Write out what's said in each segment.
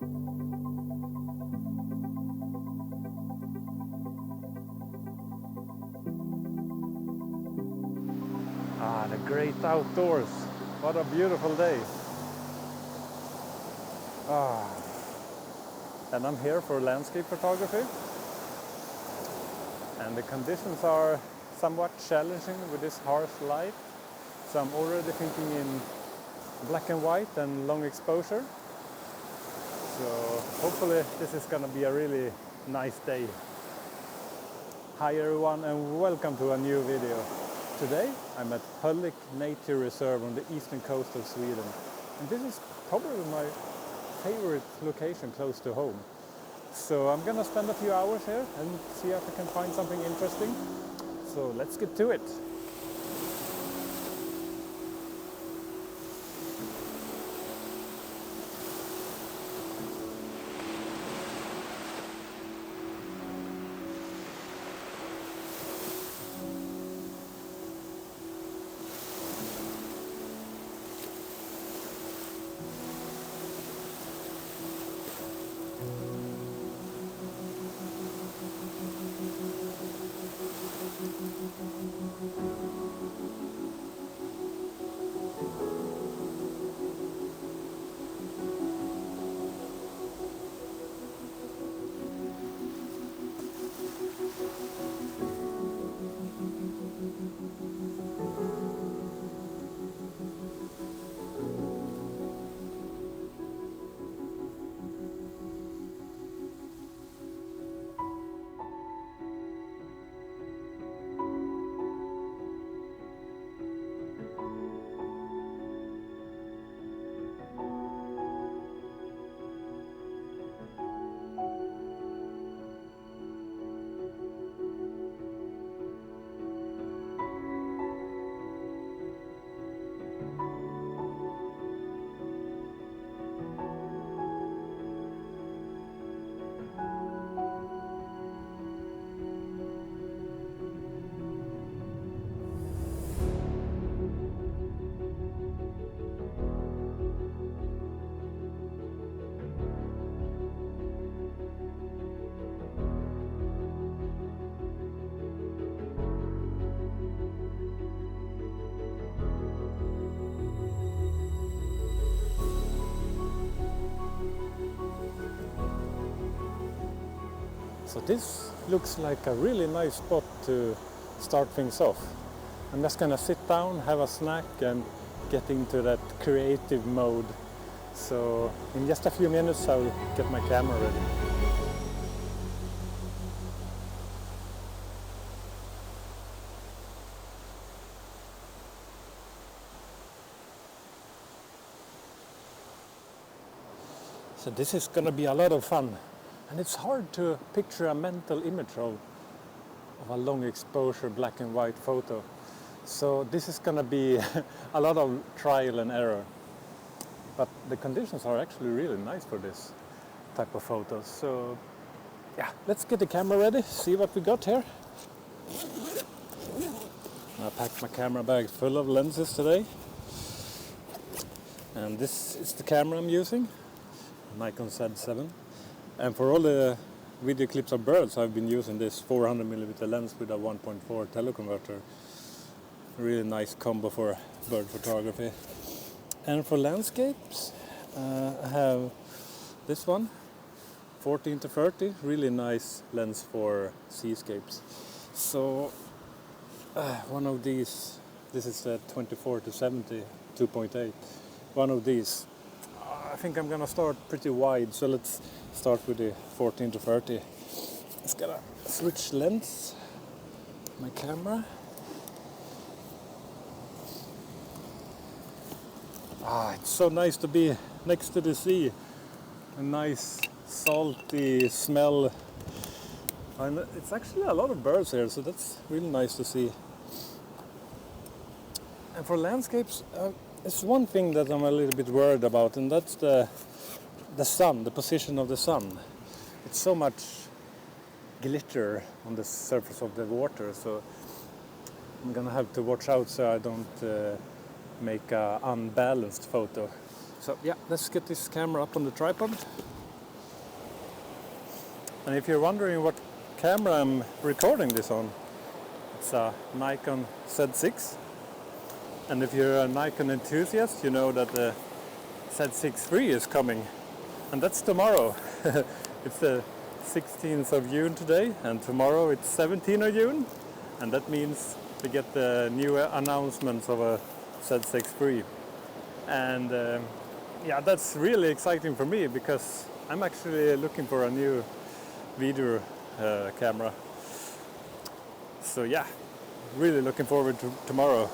The great outdoors. What a beautiful day. And I'm here for landscape photography. And the conditions are somewhat challenging with this harsh light. So I'm already thinking in black and white and long exposure. So hopefully this is gonna be a really nice day. Hi everyone and welcome to a new video. Today I'm at Hölick Nature Reserve on the eastern coast of Sweden. And this is probably my favorite location close to home. So I'm gonna spend a few hours here and see if I can find something interesting. So let's get to it. So this looks like a really nice spot to start things off. I'm just gonna sit down, have a snack and get into that creative mode. So in just a few minutes I'll get my camera ready. So this is gonna be a lot of fun. And it's hard to picture a mental image of a long exposure black and white photo. So this is gonna be a lot of trial and error. But the conditions are actually really nice for this type of photos. So yeah, let's get the camera ready, see what we got here. I packed my camera bag full of lenses today. And this is the camera I'm using, Nikon Z7. And for all the video clips of birds, I've been using this 400mm lens with a 1.4 teleconverter. Really nice combo for bird photography. And for landscapes, I have this one, 14-30, really nice lens for seascapes. So one of these, this is the 24-70, 2.8. One of these, I think I'm gonna start pretty wide, so let's start with the 14-30. Just gotta switch lens, my camera. It's so nice to be next to the sea. A nice salty smell. And it's actually a lot of birds here, so that's really nice to see. And for landscapes, it's one thing that I'm a little bit worried about, and that's the sun, the position of the sun. It's so much glitter on the surface of the water, so I'm gonna have to watch out so I don't make an unbalanced photo. So yeah, let's get this camera up on the tripod. And if you're wondering what camera I'm recording this on, it's a Nikon Z6. And if you're a Nikon enthusiast, you know that the Z6 III is coming. And that's tomorrow. It's the 16th of June today, and tomorrow it's 17th of June. And that means we get the new announcements of a Z6 III. And yeah, that's really exciting for me because I'm actually looking for a new video camera. So yeah, really looking forward to tomorrow.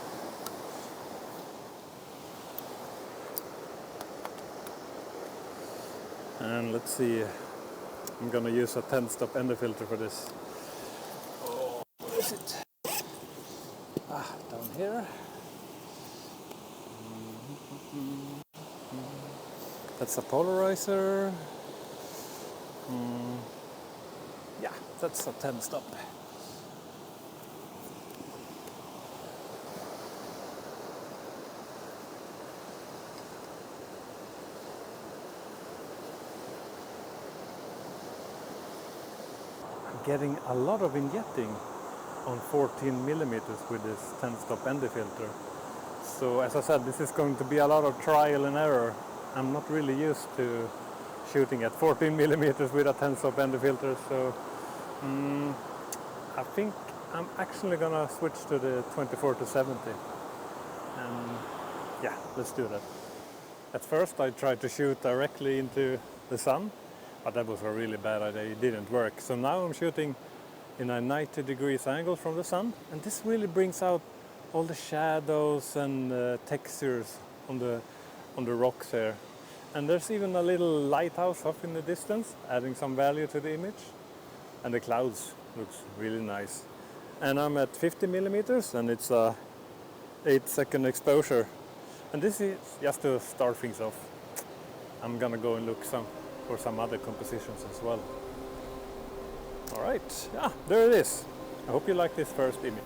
And let's see, I'm gonna use a 10-stop ender filter for this. Oh, where is it? Down here. That's a polarizer. Yeah, that's a 10-stop. I'm getting a lot of vignetting on 14 millimeters with this 10-stop ender filter. So as I said, this is going to be a lot of trial and error. I'm not really used to shooting at 14 millimeters with a 10-stop ender filter, so I think I'm actually gonna switch to the 24-70. And yeah, let's do that. At first I tried to shoot directly into the sun, but that was a really bad idea, it didn't work. So now I'm shooting in a 90 degrees angle from the sun, and this really brings out all the shadows and textures on the rocks here. And there's even a little lighthouse off in the distance, adding some value to the image. And the clouds looks really nice. And I'm at 50 millimeters, and it's a 8-second exposure. And this is just to start things off. I'm gonna go and look for some other compositions as well. All right, yeah, there it is. I hope you like this first image.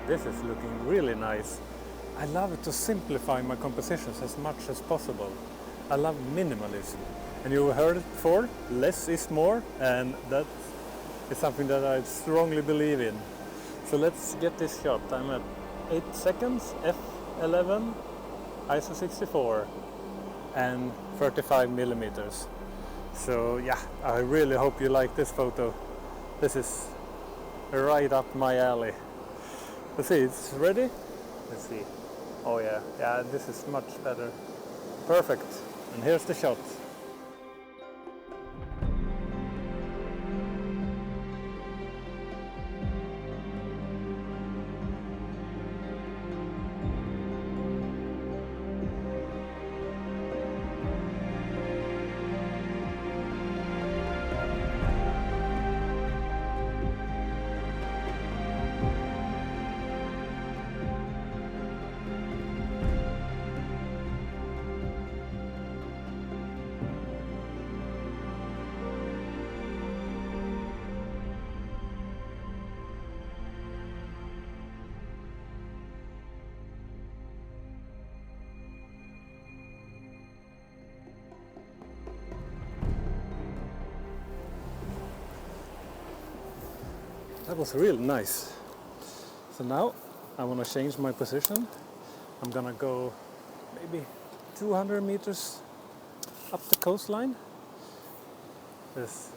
This is looking really nice. I love to simplify my compositions as much as possible. I love minimalism. And you heard it before, less is more, and that is something that I strongly believe in. So let's get this shot. I'm at 8 seconds, f11, ISO 64, and 35 millimeters. So yeah, I really hope you like this photo. This is right up my alley. Let's see, it's ready? Let's see. Oh yeah, this is much better. Perfect. And here's the shot. That was really nice. So now I want to change my position. I'm gonna go maybe 200 meters up the coastline. There's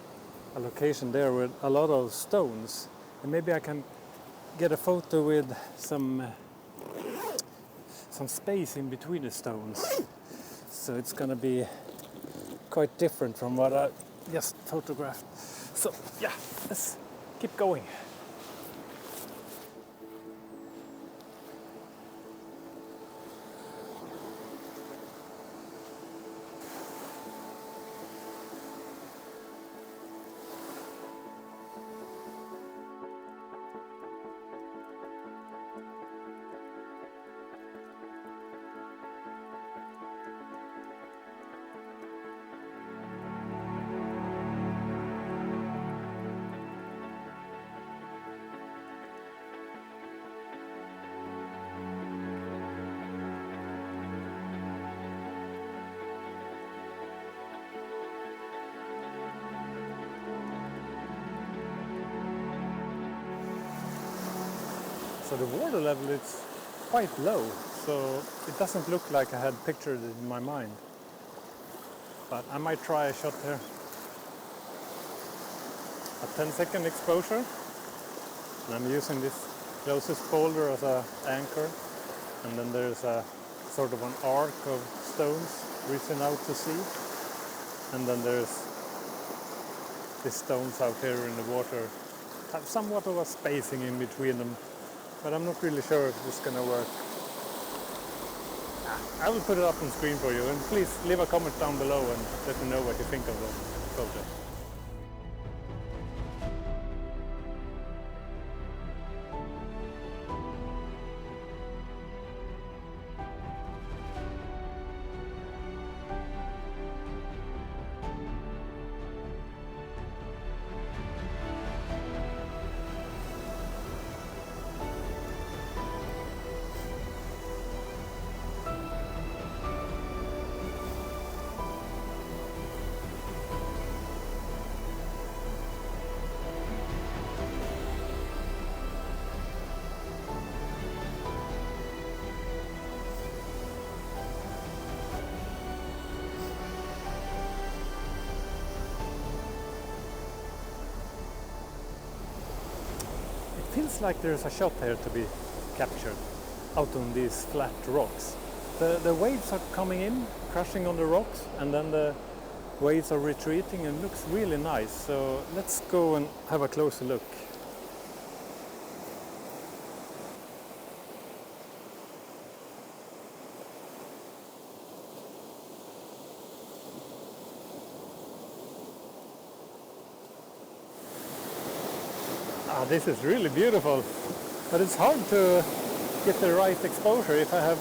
a location there with a lot of stones, and maybe I can get a photo with some space in between the stones. So it's gonna be quite different from what I just photographed. So yeah, let's keep going. So the water level is quite low, so it doesn't look like I had pictured it in my mind. But I might try a shot here. A 10-second exposure. And I'm using this closest boulder as an anchor. And then there's a sort of an arc of stones reaching out to sea. And then there's these stones out here in the water. Have somewhat of a spacing in between them. But I'm not really sure if this is gonna work. I will put it up on screen for you, and please leave a comment down below and let me know what you think of the photo. Feels like there's a shot here to be captured out on these flat rocks. The waves are coming in, crashing on the rocks, and then the waves are retreating, and it looks really nice. So let's go and have a closer look. This is really beautiful, but it's hard to get the right exposure. If I have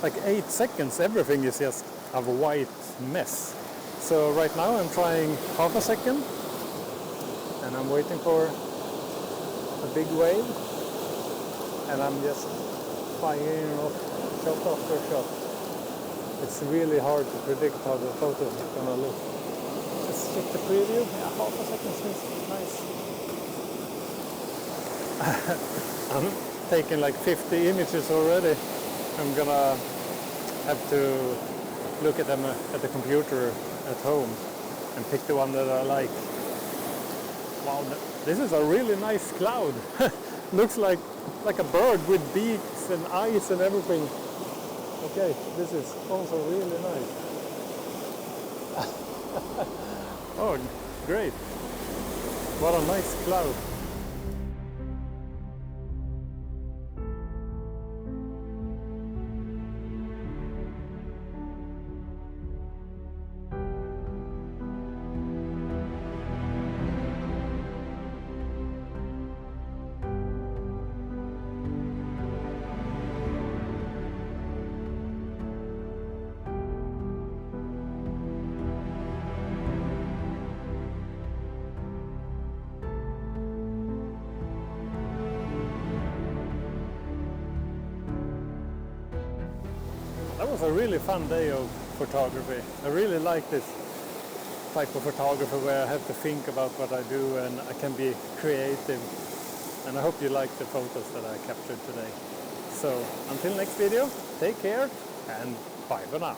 like 8 seconds, everything is just a white mess. So right now I'm trying half a second, and I'm waiting for a big wave, and I'm just firing off shot after shot. It's really hard to predict how the photos are gonna look. Let's check the preview. Yeah, half a second seems nice. I'm taking like 50 images already. I'm gonna have to look at them at the computer at home and pick the one that I like. Wow, this is a really nice cloud. Looks like a bird with beaks and eyes and everything. Okay, this is also really nice. Oh, great. What a nice cloud. That was a really fun day of photography. I really like this type of photography where I have to think about what I do and I can be creative. And I hope you like the photos that I captured today. So until next video, take care and bye for now.